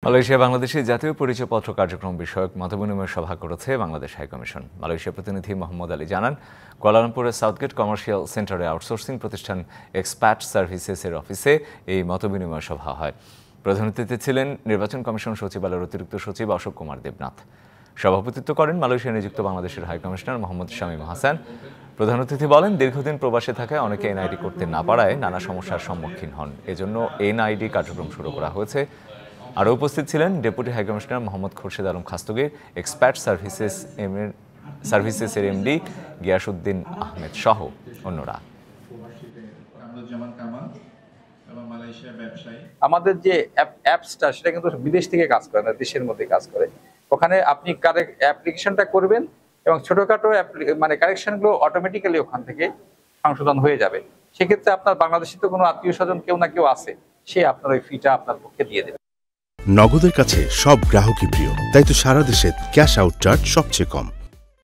Malaysia বাংলাদেশে জাতীয় পরিচয়পত্র কার্যক্রম বিষয়ক মতবিনিময় সভা করেছে বাংলাদেশ হাইকমিশন। মালয়েশিয়া প্রতিনিধি মোহাম্মদ আলী জানান, কুয়ালালামপুরের সাউথগেট কমার্শিয়াল সেন্টারে আউটসোর্সিং প্রতিষ্ঠান এক্সপ্যাট সার্ভিসেসের অফিসে এই মতবিনিময় সভা হয়। প্রধান অতিথি ছিলেন নির্বাচন কমিশন সচিবালয়ের অতিরিক্ত সচিব অশোক কুমার দেবনাথ। সভাপতিত্ব করেন মালয়েশিয়া নিযুক্ত বাংলাদেশের হাইকমিশনার মোহাম্মদ শামীম হাসান। প্রধান অতিথি বলেন, দীর্ঘদিন প্রবাসে থাকায় অনেকে এনআইডি করতে না পারায় নানা সমস্যার সম্মুখীন হন। এজন্য এনআইডি কার্যক্রম শুরু করা হয়েছে। আরও উপস্থিত ছিলেন deputy high commissioner Mohammad Khurshed Alam Khastagir, expat সার্ভিসেসের এমডি গিয়াসউদ্দিন আহমেদ সহ অন্যরা। আমাদের যে অ্যাপসটা সেটা কিন্তু বিদেশ থেকে কাজ করে না, দেশের মধ্যে কাজ করে। ওখানে আপনি অ্যাপ্লিকেশনটা করবেন এবং ছোটখাটো কারেকশনগুলো অটোমেটিক্যালি ওখান থেকে সংশোধন হয়ে যাবে। সেক্ষেত্রে আপনার বাংলাদেশে তো কোনো আত্মীয় স্বজন কেউ না কেউ আছে, সে আপনার ওই ফিটা আপনার পক্ষে দিয়ে দেবে। নগদের কাছে সব গ্রাহকই প্রিয়, তাই তো সারা দেশে ক্যাশ আউট চার্জ সবচেয়ে কম।